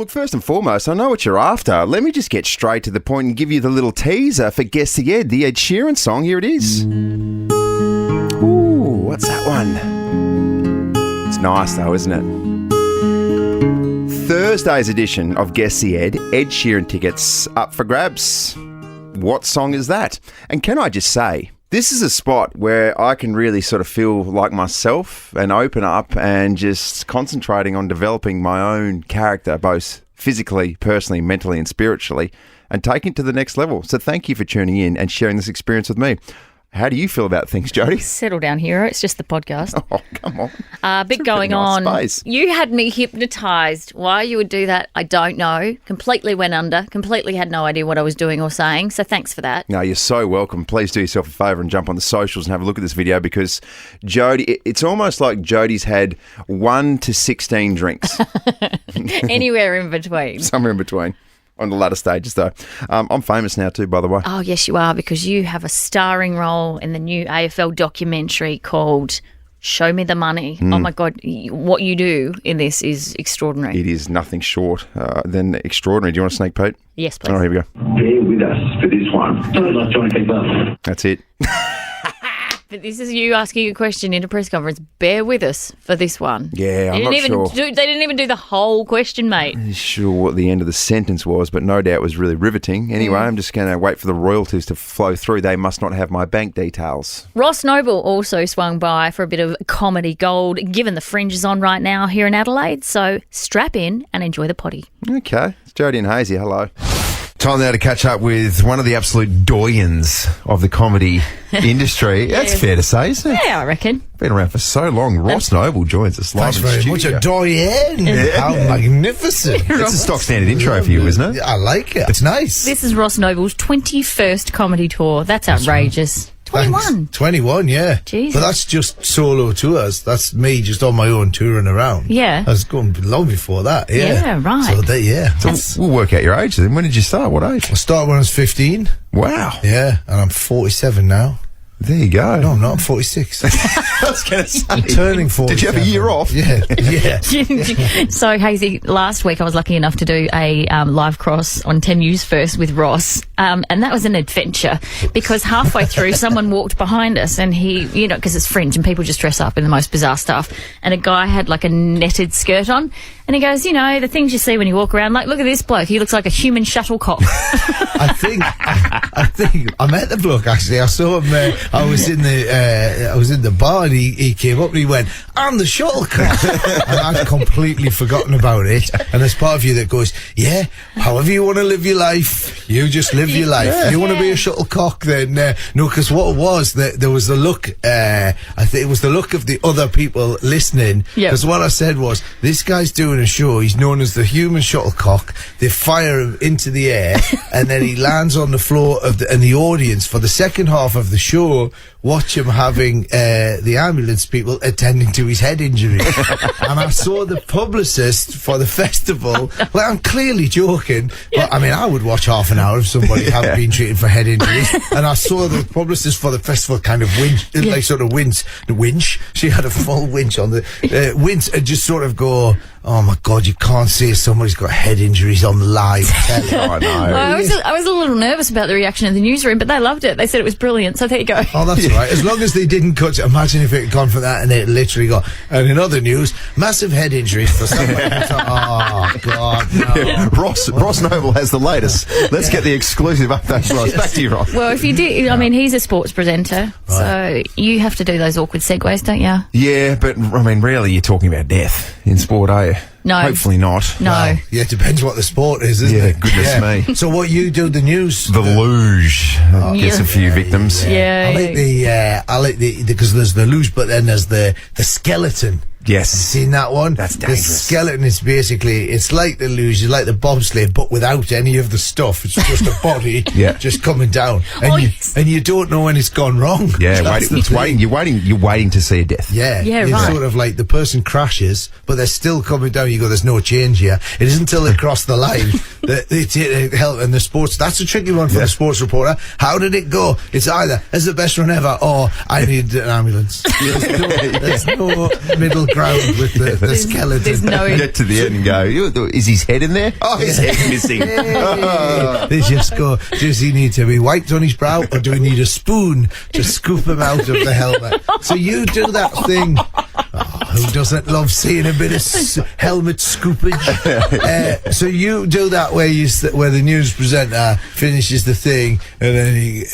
Look, first and foremost, I know what you're after. Let me just get straight to the point and give you the little teaser for Guess the Ed, the Ed Sheeran song. Here it is. Ooh, what's that one? It's nice though, isn't it? Thursday's edition of Guess the Ed, Ed Sheeran tickets up for grabs. What song is that? And can I just say, this is a spot where I can really sort of feel like myself and open up and just concentrating on developing my own character, both physically, personally, mentally and spiritually, and taking it to the next level. So thank you for tuning in and sharing this experience with me. How do you feel about things, Jodie? Settle down, hero. It's just the podcast. Oh, come on. A bit going on. Space. You had me hypnotised. Why you would do that, I don't know. Completely went under. Completely had no idea what I was doing or saying. So thanks for that. No, you're so welcome. Please do yourself a favour and jump on the socials and have a look at this video because Jodie, it's almost like Jodie's had 1 to 16 drinks. Anywhere in between. Somewhere in between. On the latter stages, though. I'm famous now too, by the way. Oh, yes, you are, because you have a starring role in the new AFL documentary called Show Me the Money. Oh, my God. What you do in this is extraordinary. It is nothing short than extraordinary. Do you want a sneak peek? Yes, please. Oh, here we go. Bear with us for this one. Don't like trying to keep up. That's it. But this is you asking a question in a press conference. Bear with us for this one. Yeah, I'm not sure. They didn't even do the whole question, mate. I'm not sure what the end of the sentence was, but no doubt it was really riveting. Anyway, I'm just going to wait for the royalties to flow through. They must not have my bank details. Ross Noble also swung by for a bit of comedy gold, given the fringe is on right now here in Adelaide. So strap in and enjoy the potty. Okay. It's Jodie and Hayesy. Hello. Time now to catch up with one of the absolute doyens of the comedy industry. That's fair to say, isn't it? Yeah, I reckon. Been around for so long. Ross Noble joins us live Thanks in very much. studio. A doyen. How magnificent. It's a stock standard intro for you, isn't it? I like it. It's nice. This is Ross Noble's 21st comedy tour. That's outrageous. 21. Thanks. 21, yeah. Jesus. But that's just solo tours. That's me just on my own touring around. Yeah. I was going long before that. Yeah, Yeah, right. So that, yeah. So we'll work out your age then. When did you start? What age? I started when I was 15. Wow. Yeah, and I'm 47 now. There you go. No, I'm not. I'm 46. I was going to say. Turning 47. Did you have a year off? Yeah, yeah. So, Hayesy, last week I was lucky enough to do a live cross on 10 News First with Ross, and that was an adventure because halfway through someone walked behind us and he, you know, because it's fringe and people just dress up in the most bizarre stuff, and a guy had like a netted skirt on and he goes, you know, the things you see when you walk around, like, look at this bloke, he looks like a human shuttlecock. I think I met the bloke actually. I saw him. I was in the bar and he came up and he went, "I'm the shuttlecock," and I'd completely forgotten about it. And there's part of you that goes, "Yeah, however you want to live your life, you just live your life. If you want to be a shuttlecock, then no." Because what it was, there was the look. I think it was the look of the other people listening. Because what I said was, this guy's doing a show. He's known as the human shuttlecock. They fire him into the air, and then he lands on the floor of the audience for the second half of the show. Watch him having the ambulance people attending to his head injury. And I saw the publicist for the festival. Well, I'm clearly joking, but I mean, I would watch half an hour if somebody hadn't been treated for head injuries. And I saw the publicist for the festival kind of winch, like sort of winch. She had a full winch on the winch and just sort of go, "Oh my God, you can't say somebody's got head injuries on live telly." I know. I was a little nervous about the reaction in the newsroom, but they loved it. They said it was brilliant. So there you go. Oh, that's right. As long as they didn't cut it. Imagine if it had gone for that and it literally got. And in other news, massive head injuries for somebody. Oh God, no. Ross Noble has the latest. Let's get the exclusive updates, Ross. Back to you, Ross. Well, if you do, I mean, he's a sports presenter, so you have to do those awkward segues, don't you? Yeah, but I mean, really, you're talking about death in sport, are you? No. Hopefully not. No. Well, yeah, it depends what the sport is, isn't it? Goodness me. So what you do, the news? The luge gets a few victims. Yeah. I like the because there's the luge, but then there's the skeleton. Yes. Seen that one? That's dangerous. The skeleton is basically, it's like the luge, it's like the bobsleigh, but without any of the stuff. It's just a body just coming down. And, and you don't know when it's gone wrong. Yeah, You're waiting to see a death. Yeah, right. It's sort of like the person crashes, but they're still coming down. You go, there's no change here. It isn't until they cross the line And the sports, that's a tricky one for the sports reporter. How did it go? It's either, it's the best run ever, or I need an ambulance. There's no middle ground with the skeleton. There's no... Get to the end and go, is his head in there? Oh, his head's missing. They just go, does he need to be wiped on his brow, or do we need a spoon to scoop him out of the helmet? So you do that thing. Who doesn't love seeing a bit of helmet scoopage? So you do that where the news presenter finishes the thing and then he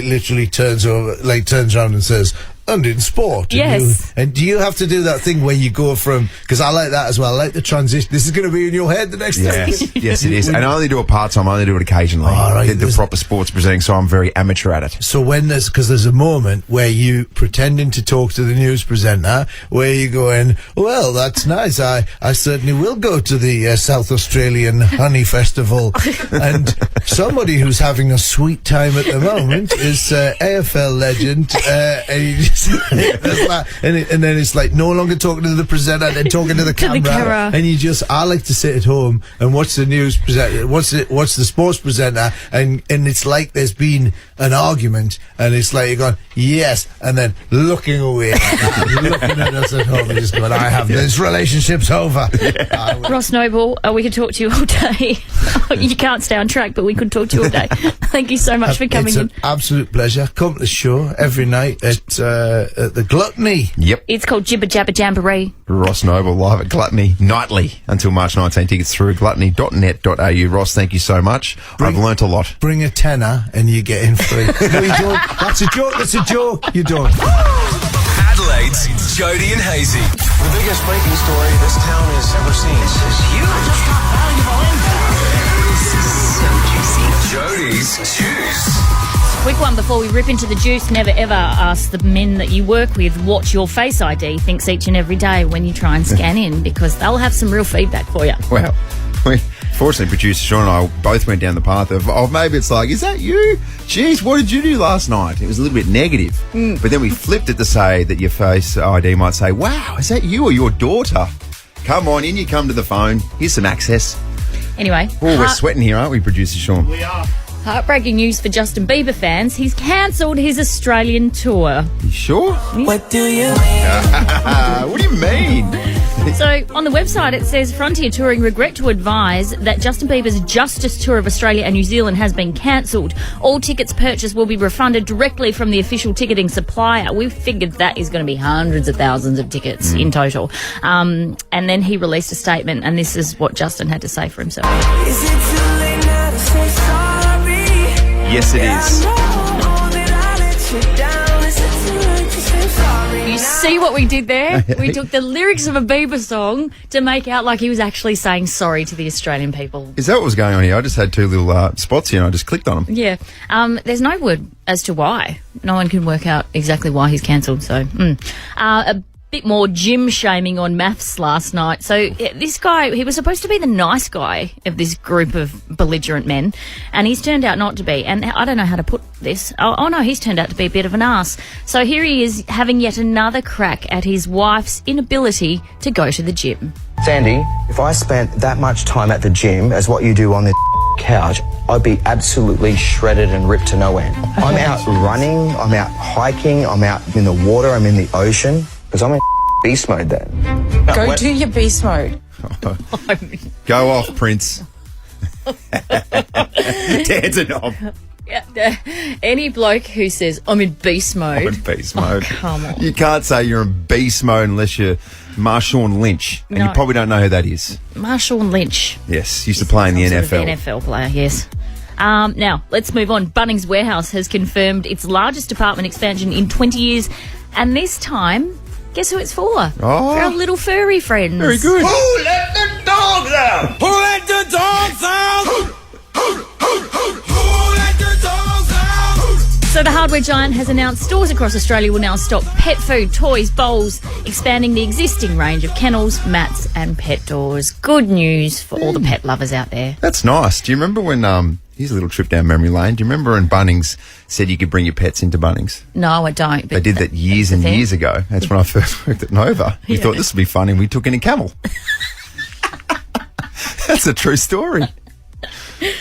literally turns around and says, "And in sport." Yes. And do you have to do that thing where you go from, because I like that as well, I like the transition. This is going to be in your head the next time. Yes, it is. And I only do it part-time. I only do it occasionally. All right, the proper sports presenting, so I'm very amateur at it. So because there's a moment where you pretending to talk to the news presenter, where you're going, well, that's nice. I certainly will go to the South Australian Honey Festival. And somebody who's having a sweet time at the moment is AFL legend, and he just and then it's like no longer talking to the presenter and talking to the camera. And I like to sit at home and watch the news presenter, watch the sports presenter, and it's like there's been an argument, and it's like you're going, yes, and then looking away, looking at us at home, and just going, this relationship's over. Ross Noble, we could talk to you all day. You can't stay on track, but we could talk to you all day. Thank you so much for coming in. It's an absolute pleasure. Come to the show every night at the Gluttony. Yep. It's called Jibber Jabber Jamboree. Ross Noble live at Gluttony nightly until March 19. Tickets through gluttony.net.au. Ross, thank you so much. I've learnt a lot. Bring a tenner and you get in free. No, you don't. That's a joke. That's a joke. You don't. Adelaide's Jodie and Hayesy. The biggest breaking story this town has ever seen. This is huge. Just got valuable info. Jodies Juice. Quick one before we rip into the juice. Never ever ask the men that you work with what your Face ID thinks each and every day when you try and scan in, because they'll have some real feedback for you. Well, fortunately, producer Sean and I both went down the path of maybe it's like, is that you? Jeez, what did you do last night? It was a little bit negative. But then we flipped it to say that your Face ID might say, wow, is that you or your daughter? Come on in, you come to the phone. Here's some access. Anyway. Oh, we're sweating here, aren't we, producer Sean? We are. Heartbreaking news for Justin Bieber fans. He's cancelled his Australian tour. You sure? What do you What do you mean? So, on the website it says Frontier Touring regret to advise that Justin Bieber's Justice Tour of Australia and New Zealand has been cancelled. All tickets purchased will be refunded directly from the official ticketing supplier. We figured that is going to be hundreds of thousands of tickets in total. And then he released a statement, and this is what Justin had to say for himself. Is it too late now to say sorry? Yes, it is. You see what we did there? We took the lyrics of a Bieber song to make out like he was actually saying sorry to the Australian people. Is that what was going on here? I just had two little spots here and I just clicked on them. Yeah. There's no word as to why. No one can work out exactly why he's cancelled. So, a bit more gym shaming on maths last night. So this guy, he was supposed to be the nice guy of this group of belligerent men, and he's turned out not to be. And I don't know how to put this. Oh no, he's turned out to be a bit of an ass. So here he is having yet another crack at his wife's inability to go to the gym. Sandy, if I spent that much time at the gym as what you do on the couch, I'd be absolutely shredded and ripped to no end. I'm out running, I'm out hiking, I'm out in the water, I'm in the ocean, because I'm in beast mode then. Go do your beast mode. Go off, Prince. Dancing off. Yeah, any bloke who says, I'm in beast mode. I'm in beast mode. Oh, come on. You can't say you're in beast mode unless you're Marshawn Lynch. And No. you probably don't know who that is. Marshawn Lynch. Yes, used to play in the Some NFL. sort of NFL player, yes. Now, let's move on. Bunnings Warehouse has confirmed its largest department expansion in 20 years. And this time, guess who it's for? Oh. For our little furry friends. Very good. Who let the dogs out? Who let the dogs out? Who let the dogs out? So the hardware giant has announced stores across Australia will now stock pet food, toys, bowls, expanding the existing range of kennels, mats and pet doors. Good news for all the pet lovers out there. That's nice. Do you remember when, here's a little trip down memory lane. Do you remember when Bunnings said you could bring your pets into Bunnings? No, I don't. But They did that years and years ago. That's when I first worked at Nova. We thought this would be funny and we took in a camel. That's a true story.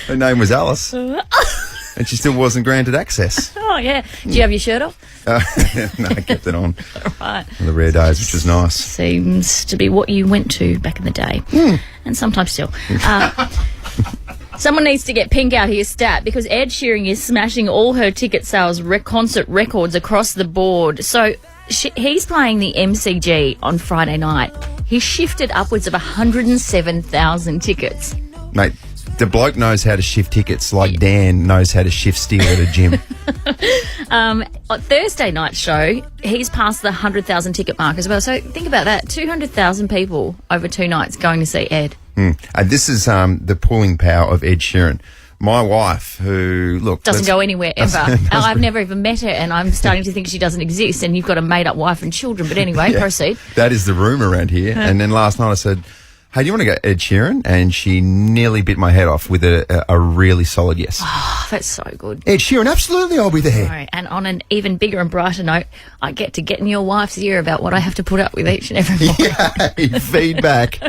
Her name was Alice. And she still wasn't granted access. Oh, yeah. Do you have your shirt off? No, I kept it on. Right. On the rare days, which was nice. Seems to be what you went to back in the day. And sometimes still. Someone needs to get Pink out here stat because Ed Sheeran is smashing all her ticket sales concert records across the board. So he's playing the MCG on Friday night. He shifted upwards of 107,000 tickets. Mate, the bloke knows how to shift tickets like Dan knows how to shift steel at a gym. On Thursday night show, he's passed the 100,000 ticket mark as well. So think about that. 200,000 people over 2 nights going to see Ed. This is the pulling power of Ed Sheeran. My wife, who, look... Doesn't go anywhere, ever. I've never even met her, and I'm starting to think she doesn't exist, and you've got a made-up wife and children. But anyway, proceed. That is the rumour around here. And then last night I said, hey, do you want to go Ed Sheeran? And she nearly bit my head off with a really solid yes. Oh, that's so good. Ed Sheeran, absolutely, I'll be there. Right. And on an even bigger and brighter note, I get to get in your wife's ear about what I have to put up with each and every morning. Yay, feedback.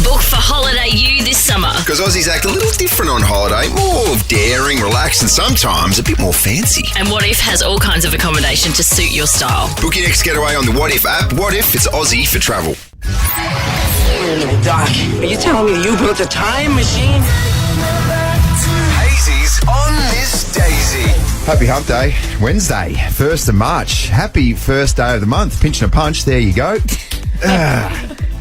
Book for Holiday U this summer. Because Aussies act a little different on holiday, more daring, relaxed, and sometimes a bit more fancy. And What If has all kinds of accommodation to suit your style. Book your next getaway on the What If app. What If it's Aussie for travel. Wait a minute, Doc. Are you telling me you built a time machine? Hazy's on Miss Daisy. Happy Hump Day, Wednesday, 1st of March. Happy first day of the month. Pinch and a punch, there you go.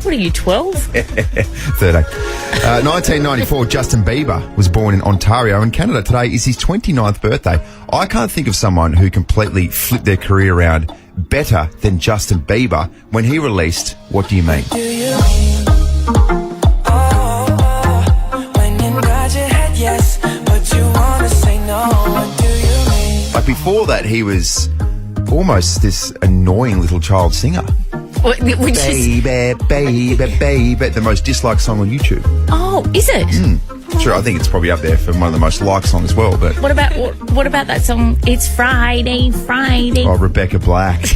What are you, 12? 13. 1994, Justin Bieber was born in Ontario, and Canada. Today is his 29th birthday. I can't think of someone who completely flipped their career around better than Justin Bieber when he released What Do You Mean? Like before that, he was almost this annoying little child singer. Which is, Baby, the most disliked song on YouTube. oh, is it? Sure, I think it's probably up there for one of the most liked songs as well. But What about that song? It's Friday. oh, Rebecca Black.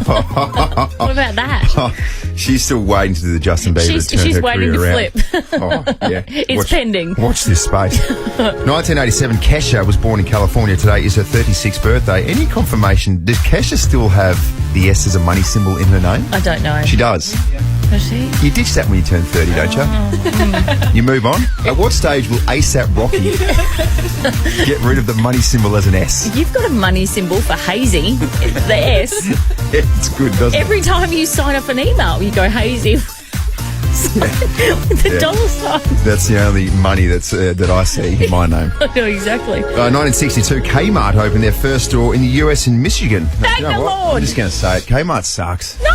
What about that? She's still waiting to do the Justin Bieber to turn She's her waiting career to around. flip. Oh, yeah. It's pending. Watch this space. 1987, Kesha was born in California. Today is her 36th birthday. Any confirmation, does Kesha still have the S as a money symbol in her name? I don't know. She does. Does she? You ditch that when you turn 30, don't you? You move on. At what stage will ASAP Rocky get rid of the money symbol as an S? You've got a money symbol for Hayesy. It's the S. It's good, doesn't Every time you sign up an email, you go Hayesy with the dollar sign. it? That's the only money that I see in my name. No, exactly. 1962, Kmart opened their first store in the US in Michigan. Thank the Lord. I'm just going to say it. Kmart sucks. No.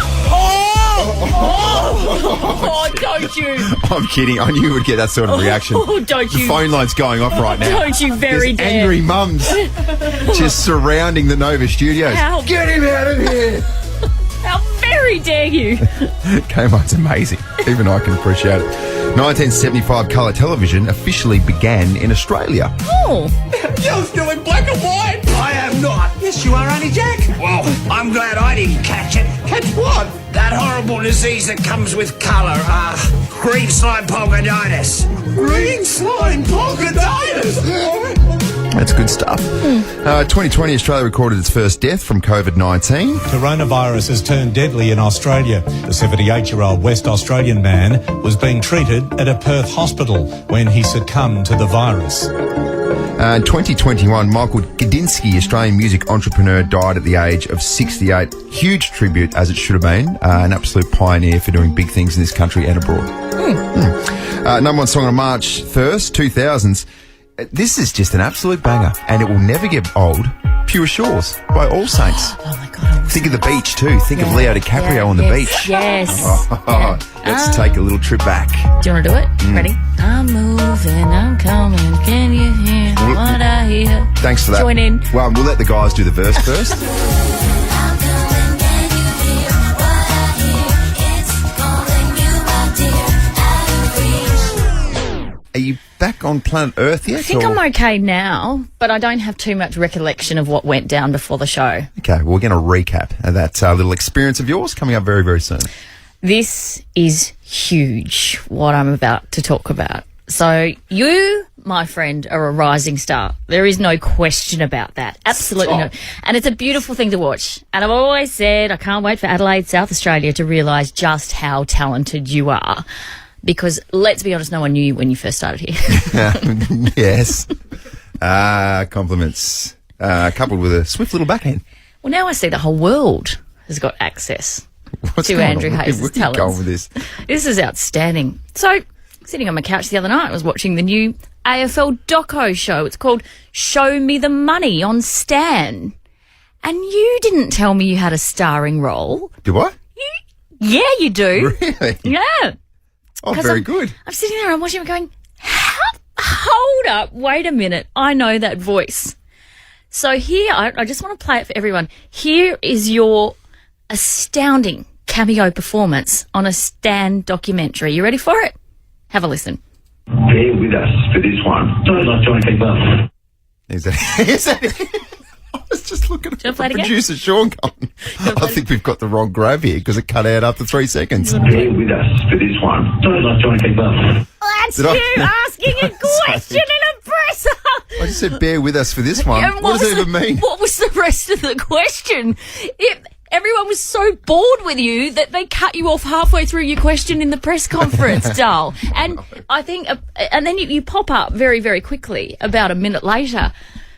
Oh, don't you? I'm kidding. I knew you would get that sort of reaction. Oh, don't The you? phone line's going off right now. Don't you very There's dare. angry mums just surrounding the Nova studios. How- Get him out of here! How very dare you? Kmart's amazing. Even I can appreciate it. 1975, colour television officially began in Australia. Oh. You're still in black and white. I am not. Yes, you are, Auntie Jack. Well, I'm glad I didn't catch it. Catch what? That horrible disease that comes with colour. Green slime polkaditis. Green slime polkaditis? That's good stuff. 2020, Australia recorded its first death from COVID-19. Coronavirus has turned deadly in Australia. The 78-year-old West Australian man was being treated at a Perth hospital when he succumbed to the virus. 2021, Michael Gudinski, Australian music entrepreneur, died at the age of 68. Huge tribute, as it should have been. An absolute pioneer for doing big things in this country and abroad. Number one song on March 1st, 2000s. This is just an absolute banger, and it will never get old. Pure Shores by All Saints. Oh my God. Think of the beach too. Think of Leo DiCaprio on the beach. Yes. Let's take a little trip back. Do you want to do it? Ready? I'm moving, I'm coming. Can you hear what I hear? Thanks for that. Join in. Well, we'll let the guys do the verse first. Are you back on planet Earth yet? I think I'm okay now, but I don't have too much recollection of what went down before the show. Okay, well, we're going to recap that little experience of yours coming up very, very soon. This is huge, what I'm about to talk about. So you, my friend, are a rising star. There is no question about that. Absolutely no. And it's a beautiful thing to watch. And I've always said I can't wait for Adelaide, South Australia to realise just how talented you are. Because let's be honest, no one knew you when you first started here. Yes. Compliments. Coupled with a swift little backhand. Well, now I see the whole world has got access to Andrew Hayes' talents. Where are you going with this? This is outstanding. So, sitting on my couch the other night, I was watching the new AFL doco show. It's called Show Me the Money on Stan. And you didn't tell me you had a starring role. Do I? Yeah, you do. Really? Yeah. Oh, very good. I'm sitting there and I'm watching him going, hold up, wait a minute. I know that voice. So here, I just want to play it for everyone. Here is your astounding cameo performance on a Stan documentary. You ready for it? Have a listen. Bear with us for this one. Don't like trying to keep up. Is that I was just looking at the producer, Sean, going, I think we've got the wrong grab here because it cut out after 3 seconds. Bear with us for this one. Don't like trying to keep up. That's you asking a question in a presser. I just said bear with us for this one. What does it even mean? What was the rest of the question? Everyone was so bored with you that they cut you off halfway through your question in the press conference, Dal. And I think, and then you pop up very, very quickly about a minute later.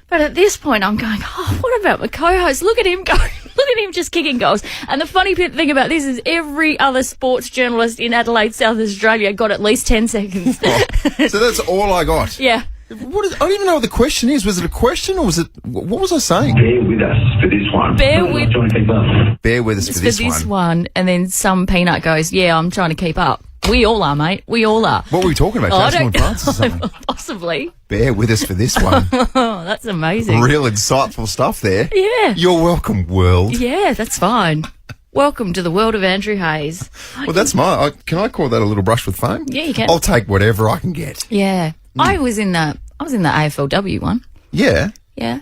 But at this point, I'm going, what about my co-host? Look at him go. Look at him just kicking goals. And the funny thing about this is every other sports journalist in Adelaide, South Australia got at least 10 seconds. So that's all I got? Yeah. I don't even know what the question is. Was it a question or was it... What was I saying? Bear with us for this one. Bear with us for this one. And then some peanut goes, yeah, I'm trying to keep up. We all are, mate. We all are. What were we talking about? National France or something? Possibly. Bear with us for this one. Oh, that's amazing. Real insightful stuff there. Yeah. You're welcome, world. Yeah, that's fine. Welcome to the world of Andrew Hayes. Well, that's can I call that a little brush with fame? Yeah, you can. I'll take whatever I can get. Yeah. I was in the AFLW one. Yeah. Yeah.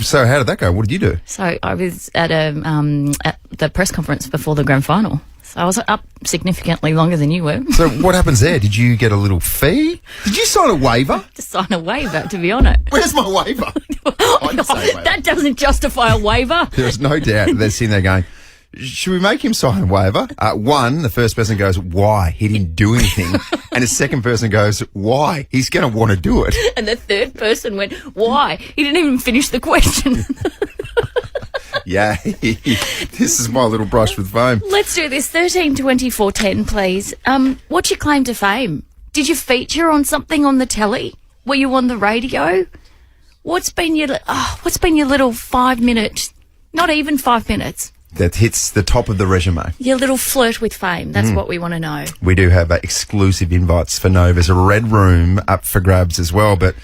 So how did that go? What did you do? So I was at the press conference before the grand final. So I was up significantly longer than you were. So what happens there? Did you get a little fee? Did you sign a waiver? To sign a waiver, to be on it. Where's my waiver? I didn't say waiver. That doesn't justify a waiver. There's no doubt they're sitting there going, should we make him sign a waiver? One, the first person goes, why? He didn't do anything. And the second person goes, why? He's going to want to do it. And the third person went, why? He didn't even finish the question. Yeah, this is my little brush with fame. Let's do this. 13 24 10, please. What's your claim to fame? Did you feature on something on the telly? Were you on the radio? What's been your little 5 minute, not even 5 minutes? That hits the top of the resume. Your little flirt with fame. That's what we want to know. We do have exclusive invites for Nova's, a red room up for grabs as well. But,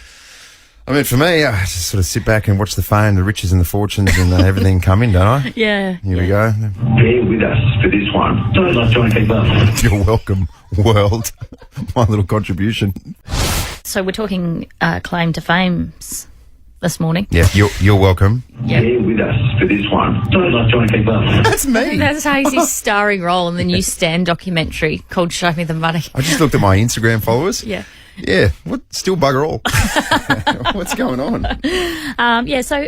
I mean, for me, I just sort of sit back and watch the fame, the riches and the fortunes and everything come in, don't I? Yeah. Here we go. Bear with us for this one. Don't like trying to keep up. You're welcome, world. My little contribution. So we're talking claim to fames this morning. Yeah, you're welcome. Yep. Bear with us for this one. Don't like trying to keep up. That's me. That's Hayesy's starring role in the new Stan documentary called Show Me the Money. I just looked at my Instagram followers. Yeah. Yeah, still bugger all. What's going on? So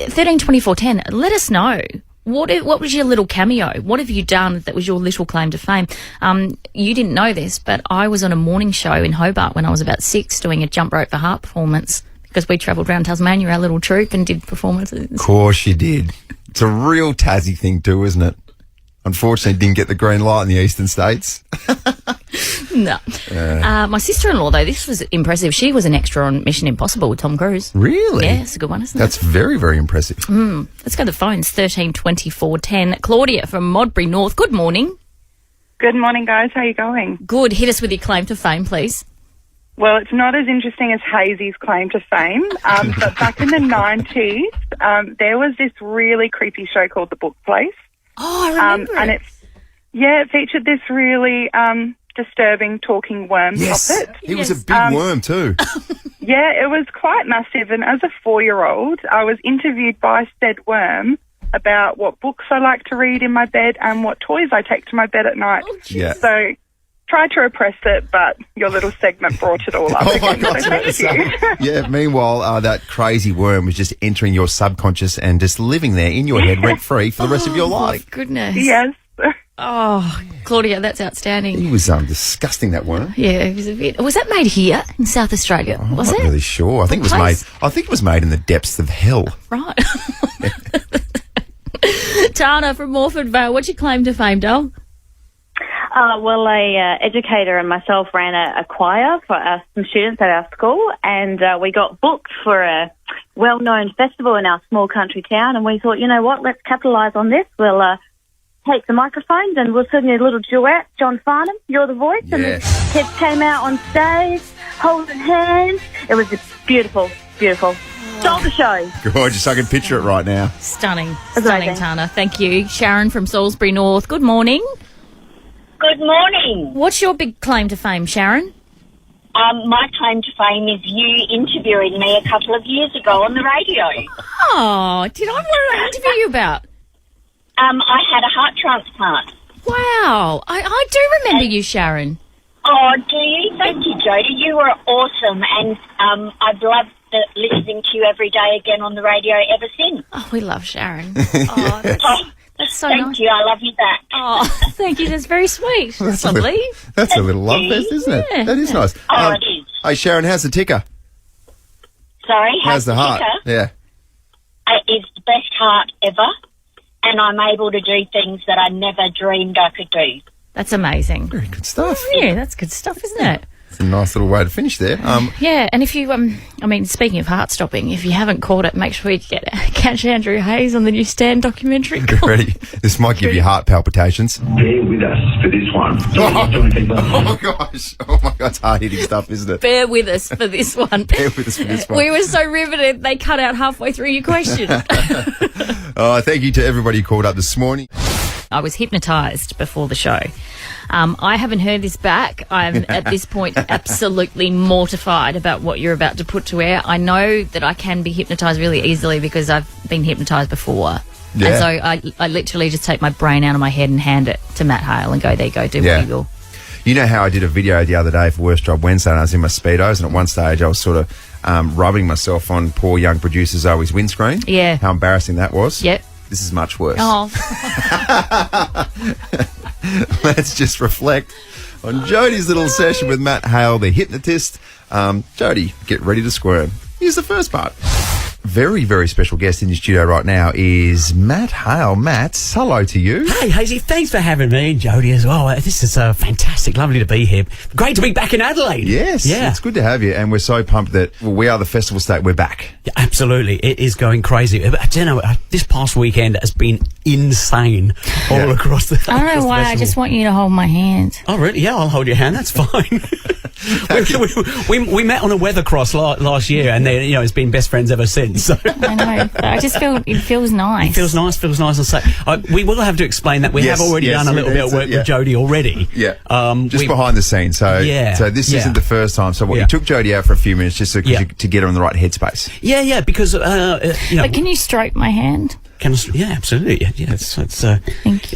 13 24 10, let us know. What was your little cameo? What have you done that was your little claim to fame? You didn't know this, but I was on a morning show in Hobart when I was about 6 doing a jump rope for heart performance because we travelled around Tasmania, our little troupe, and did performances. Of course you did. It's a real Tassie thing too, isn't it? Unfortunately, didn't get the green light in the eastern states. No. My sister-in-law, though, this was impressive. She was an extra on Mission Impossible with Tom Cruise. Really? Yeah, it's a good one, isn't That's very, very impressive. Let's go to the phones. 13 24 10. Claudia from Modbury North. Good morning. Good morning, guys. How are you going? Good. Hit us with your claim to fame, please. Well, it's not as interesting as Hayesy's claim to fame, but back in the 90s, there was this really creepy show called The Book Place. Oh, I remember and it featured this really disturbing talking worm puppet. He was a big worm too. Yeah, it was quite massive. And as a 4-year-old, I was interviewed by said worm about what books I like to read in my bed and what toys I take to my bed at night. Yeah. So tried to repress it, but your little segment brought it all up. Oh my again, God! so thank you. Yeah. Meanwhile, that crazy worm was just entering your subconscious and just living there in your head rent free for the rest of your life. Goodness. Yes. Oh, Claudia, that's outstanding. He was disgusting, that worm. Yeah, it was a bit. Was that made here in South Australia? Was I'm it? not really sure. I think it was made in the depths of hell. Right. Tana from Morford Vale, what's your claim to fame, doll? Well, a educator and myself ran a choir for some students at our school, and we got booked for a well-known festival in our small country town, and we thought, you know what, let's capitalise on this. We'll take the microphones and we'll sing a little duet. John Farnham, you're the voice. Yes. And the kids came out on stage, holding hands. It was just beautiful, beautiful. Stole the show. Gorgeous. I can picture it right now. Stunning. Amazing. Stunning, Tana. Thank you. Sharon from Salisbury North, good morning. Good morning. What's your big claim to fame, Sharon? My claim to fame is you interviewing me a couple of years ago on the radio. Oh, what did I interview you about? I had a heart transplant. Wow. I do remember you, Sharon. Oh, do you? Thank you, Jodie. You were awesome, and I've loved listening to you every day again on the radio ever since. Oh, we love Sharon. Oh, that's so nice. Thank you. I love you back. Oh, thank you. That's very sweet. That's lovely. That's a little love fest, isn't it? Yeah. That is nice. Oh, it is. Hey, Sharon, how's the ticker? Sorry? How's the heart? ticker? Yeah. It's the best heart ever, and I'm able to do things that I never dreamed I could do. That's amazing. Very good stuff. Yeah, that's good stuff, isn't it? It's a nice little way to finish there. Yeah, and if you, speaking of heart stopping, if you haven't caught it, make sure you catch Andrew Hayes on the new Stand documentary. Get ready. This might give you heart palpitations. Bear with us for this one. Oh gosh. Oh my God, it's hard-hitting stuff, isn't it? Bear with us for this one. Bear with us for this one. We were so riveted, they cut out halfway through your question. Thank you to everybody who called up this morning. I was hypnotised before the show. I haven't heard this back. I'm at this point absolutely mortified about what you're about to put to air. I know that I can be hypnotised really easily because I've been hypnotised before. Yeah. And so I literally just take my brain out of my head and hand it to Matt Hale and go, there you go, do what you will. You know how I did a video the other day for Worst Job Wednesday and I was in my Speedos, and at one stage I was sort of rubbing myself on poor young producer Zoe's windscreen. Yeah. How embarrassing that was. Yep. This is much worse. Oh. Let's just reflect on Jodie's little session with Matt Hale, the hypnotist. Jodie, get ready to squirm. Here's the first part. Very, very special guest in the studio right now is Matt Hale. Matt, hello to you. Hey, Hayesy, thanks for having me, and Jodie as well. This is fantastic. Lovely to be here. Great to be back in Adelaide. Yes, it's good to have you, and we're so pumped that we are the festival state. We're back. Yeah, absolutely. It is going crazy. But, you know, this past weekend has been insane all across the I don't know why, I just want you to hold my hand. Oh, really? Yeah, I'll hold your hand. That's fine. we met on a weather cross last year, and then, you know, it's been best friends ever since. So. I know. I just feel it feels nice. It feels nice. And so we will have to explain that we have already done a little bit of work with Jodie already. Yeah. Just behind the scenes. So this isn't the first time. So you took Jodie out for a few minutes just to get her in the right headspace. Yeah, because you know. But can you stroke my hand? Yeah, absolutely. Yeah, it's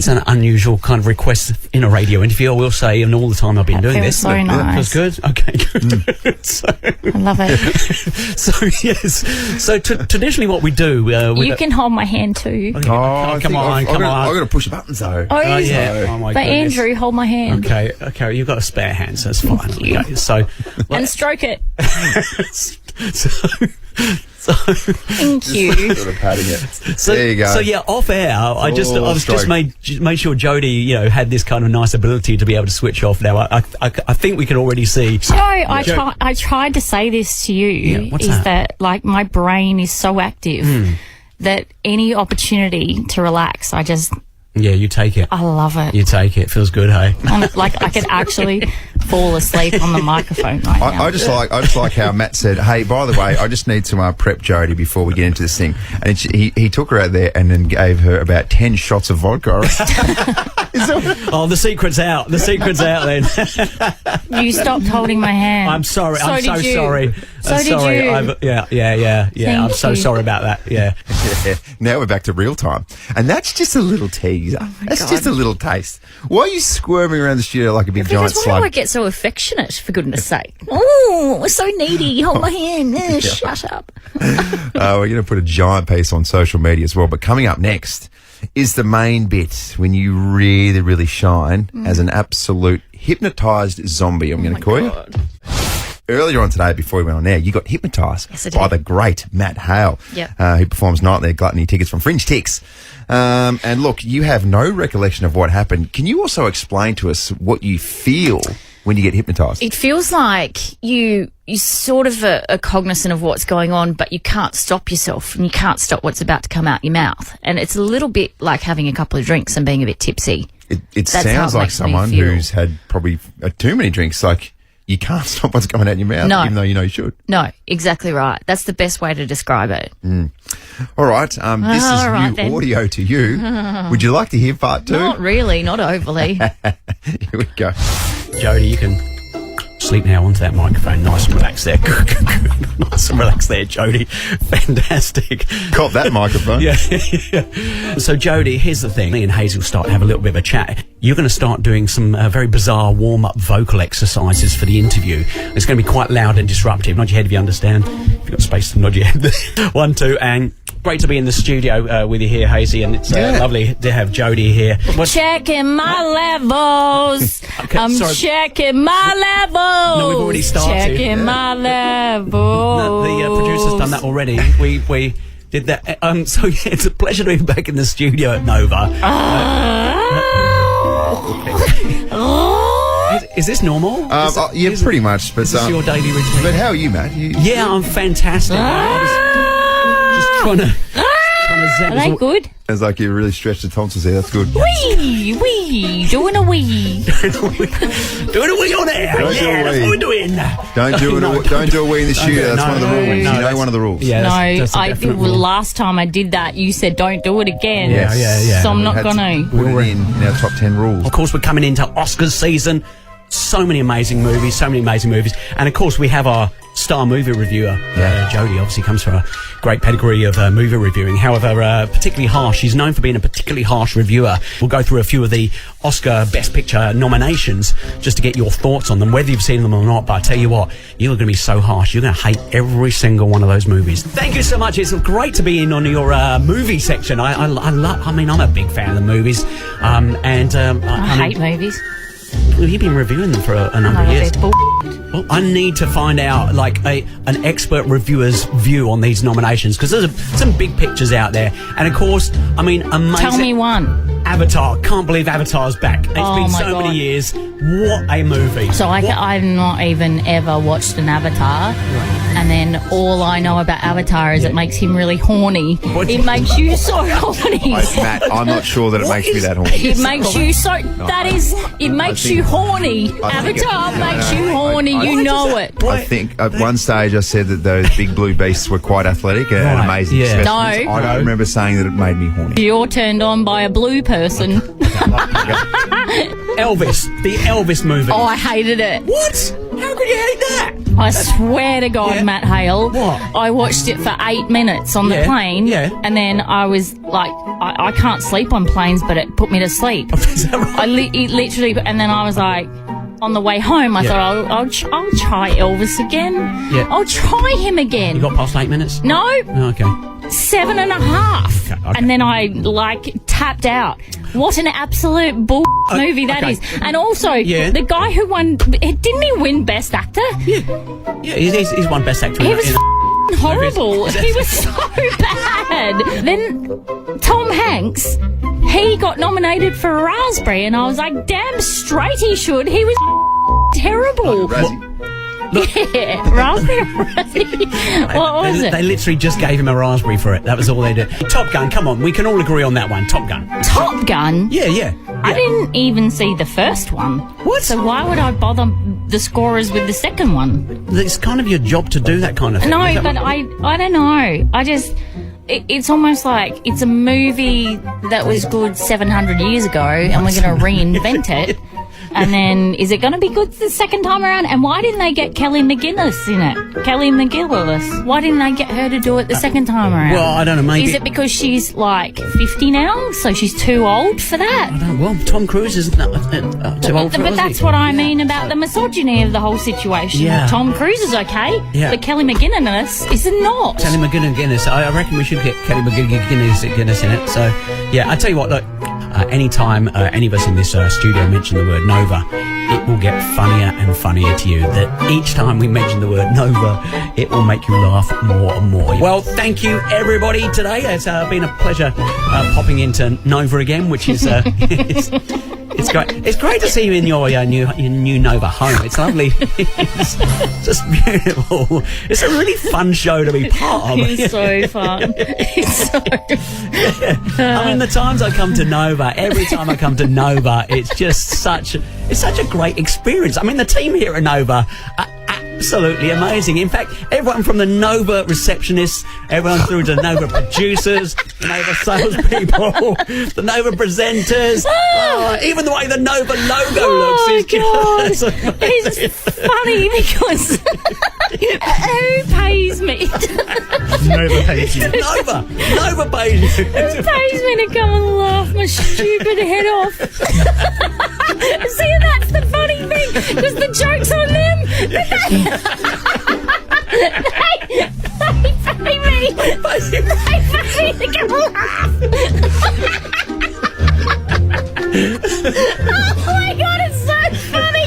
an unusual kind of request in a radio interview, I will say, and all the time I've been doing this. So nice. That feels good. Okay, good. I love it. So yes. So traditionally, what we do, you can hold my hand too. Come on. I've got to push the buttons though. Oh yeah. Oh my but goodness. Andrew, hold my hand. Okay. You've got a spare hand, so it's fine. Okay, so and stroke it. Thank you. Sort of patting it. So, there you go. So yeah, off air, I just made sure Jodie, you know, had this kind of nice ability to be able to switch off. Now I think we can already see. So I tried to say this to you. Yeah, what's that like my brain is so active that any opportunity to relax, I just. Yeah, you take it. I love it. You take it. Feels good, hey? Like I could actually fall asleep on the microphone right now. I just like how Matt said, hey, by the way, I just need to prep Jodie before we get into this thing. And he took her out there and then gave her about 10 shots of vodka. Oh, the secret's out. The secret's out then. You stopped holding my hand. I'm sorry. So I'm so did you. sorry. So did sorry. you. Yeah. I'm so you. sorry about that. Yeah. Now we're back to real time. And that's just a little teaser. That's God. just a little taste. Why are you squirming around the studio like a big giant Because why slug? do I get so affectionate, for goodness sake? Oh, we're so needy. Hold my hand. Shut up. We're going to put a giant piece on social media as well. But coming up next is the main bit when you really, really shine as an absolute hypnotised zombie, I'm going to call you. Earlier on today, before we went on air, you got hypnotised by the great Matt Hale, who performs nightly at Gluttony Tickets from Fringe Ticks. And look, you have no recollection of what happened. Can you also explain to us what you feel when you get hypnotised? It feels like you sort of are cognizant of what's going on, but you can't stop yourself and you can't stop what's about to come out your mouth. And it's a little bit like having a couple of drinks and being a bit tipsy. It sounds like someone who's had probably too many drinks. Like, you can't stop what's coming out of your mouth, even though you know you should. No, exactly right. That's the best way to describe it. All right. This is right, new then. audio to you. Would you like to hear part 2? Not really, not overly. Here we go. Jodie, you can sleep now onto that microphone. Nice and relaxed there. Nice and relaxed there, Jodie. Fantastic. Caught that microphone. Yeah. So, Jodie, here's the thing. Me and Hayesy will start to have a little bit of a chat. You're going to start doing some very bizarre warm-up vocal exercises for the interview. It's going to be quite loud and disruptive. Nod your head if you understand. If you've got space to nod your head. 1, 2, and... Great to be in the studio with you here, Hayesy, and it's lovely to have Jodie here. Checking my levels. I'm checking my levels. No, we've already started. Checking my levels. No, the producer's done that already. We did that. So yeah, it's a pleasure to be back in the studio at Nova. Is this normal? Yeah, pretty much. But is this your daily routine? But how are you, Matt? Yeah, I'm fantastic. I was just trying to zap. Are they good? Sounds like you really stretched the tonsils there. That's good. Wee, doing a wee. Doing a wee on air. That's what we're doing. Don't do a wee in the studio. That's one of the rules. No, you know one of the rules. Yeah, last time I did that, you said don't do it again. Yeah. So I'm not going to. Put it in our top 10 rules. Of course, we're coming into Oscars season. So many amazing movies. And of course, we have our star movie reviewer, Jodie, obviously comes from a great pedigree of movie reviewing. However, particularly harsh. She's known for being a particularly harsh reviewer. We'll go through a few of the Oscar Best Picture nominations just to get your thoughts on them, whether you've seen them or not. But I tell you what, you're going to be so harsh. You're going to hate every single one of those movies. Thank you so much. It's great to be in on your movie section. I mean, I'm a big fan of the movies. I hate movies. Well, you've been reviewing them for a number of years. Well, I need to find out, like, an expert reviewer's view on these nominations, because there's some big pictures out there. And, of course, I mean, amazing... Tell me one. Avatar. Can't believe Avatar's back. It's been so many years. What a movie. So I've not even ever watched an Avatar. And then all I know about Avatar is it makes him really horny. It makes you so horny. Matt, I'm not sure that it makes me that horny. It makes you so... It makes you horny. Avatar makes you horny. You know it. I think at one stage I said that those big blue beasts were quite athletic and amazing specimens. No. I don't remember saying that it made me horny. You're turned on by a blue person. Elvis. The Elvis movie. Oh, I hated it. What? How could you hate that? I swear to God, Matt Hale. What? I watched it for 8 minutes on the plane. Yeah. And then I was like, I can't sleep on planes, but it put me to sleep. Is that right? It literally, and then I was like, on the way home, I thought, I'll try Elvis again. Yeah. I'll try him again. You got past 8 minutes? No. Oh, okay. 7.5. Okay. And then I, tapped out. What an absolute movie that is. And also, the guy who won, didn't he win Best Actor? Yeah, he's won Best Actor. He was horrible. He was so bad. Then Tom Hanks, he got nominated for a Raspberry, and I was like, damn straight he should. He was terrible. Yeah, raspberry. What was it? They literally just gave him a raspberry for it. That was all they did. Top Gun, come on, we can all agree on that one. Top Gun. Top Gun? Yeah. I didn't even see the first one. What? So why would I bother the scorers with the second one? It's kind of your job to do that kind of thing. No, but I don't know. it's almost like it's a movie that was good 700 years ago, and we're going to reinvent it. And then, is it going to be good the second time around? And why didn't they get Kelly McGillis in it? Kelly McGillis. Why didn't they get her to do it the second time around? Well, I don't know, maybe... Is it because she's, like, 50 now, so she's too old for that? I don't know. Well, Tom Cruise is too old for it, But that's what I mean about the misogyny of the whole situation. Yeah. Tom Cruise is okay, but Kelly McGinnis is not. Kelly McGinnis. I reckon we should get Kelly McGinnis in it. So, yeah, I tell you what, look, anytime any of us in this studio mention the word Nova, it will get funnier and funnier to you. That each time we mention the word Nova, it will make you laugh more and more. Well, thank you, everybody, today. It's been a pleasure popping into Nova again, which is... It's great. It's great to see you in your new Nova home. It's lovely. It's just beautiful. It's a really fun show to be part of. It's so fun. It's so I mean, the times I come to Nova, every time I come to Nova, it's just such a great experience. I mean, the team here at Nova are absolutely amazing. In fact, everyone from the Nova receptionists, everyone through to Nova producers, the Nova salespeople, the Nova presenters, even the way the Nova logo looks is just amazing. It's funny because who pays me? Nova pays you. Nova pays you. Who pays me to come and laugh my stupid head off? See, that's the funny thing, because the joke's on them. They pay me. They pay me to come and laugh. Oh my God, it's so funny.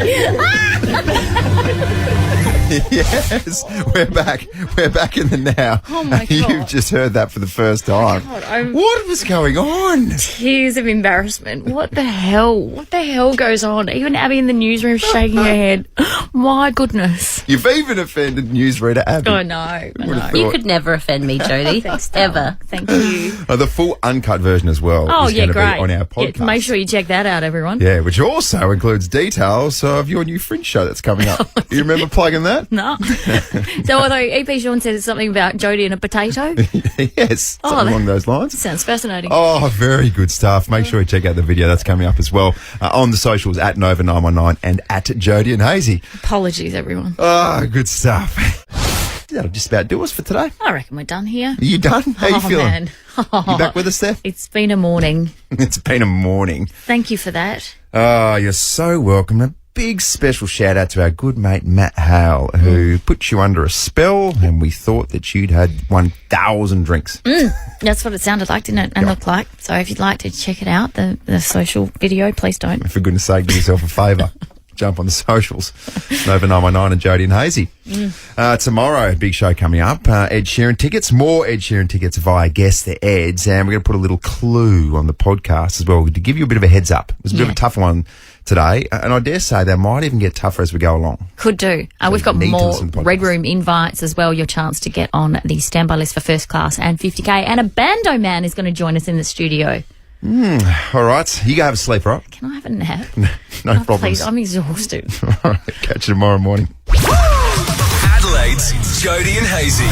Yes, we're back. We're back in the now. Oh my God. You've just heard that for the first time. God, what was going on? Tears of embarrassment. What the hell? What the hell goes on? Even Abby in the newsroom shaking her head. My goodness. You've even offended newsreader Abby. Oh, no. You could never offend me, Jodie. Thanks, ever. Thank you. The full uncut version as well. Oh, is yeah, going to great. be on our podcast. Yeah, make sure you check that out, everyone. Yeah, which also includes details of your new Fringe show that's coming up. You remember plugging that? No. So although EP Sean said something about Jodie and a potato. Yes, something along those lines. Sounds fascinating. Oh, very good stuff. Make sure you check out the video. That's coming up as well on the socials at Nova919 and at Jodie and Hayesy. Apologies, everyone. Oh, good stuff. That'll just about do us for today. I reckon we're done here. Are you done? How you feeling? Man. You back with us there? It's been a morning. It's been a morning. Thank you for that. Oh, you're so welcome. A big special shout out to our good mate Matt Hale, who put you under a spell, and we thought that you'd had 1,000 drinks. That's what it sounded like, didn't it? And looked like. So if you'd like to check it out, the social video, please don't. For goodness sake, do yourself a favour. Jump on the socials. Nova919 and Jodie and Hayesy. Tomorrow, big show coming up. Ed Sheeran tickets. More Ed Sheeran tickets via Guess the Eds. And we're going to put a little clue on the podcast as well to give you a bit of a heads up. It was a bit of a tough one today. And I dare say they might even get tougher as we go along. Could do. We've got more Red Room invites as well. Your chance to get on the standby list for First Class and 50K. And a Bando Man is going to join us in the studio. All right. You go have a sleep, right? Can I have a nap? No problems. Please, I'm exhausted. All right. Catch you tomorrow morning. Adelaide's Jodie and Hayesy.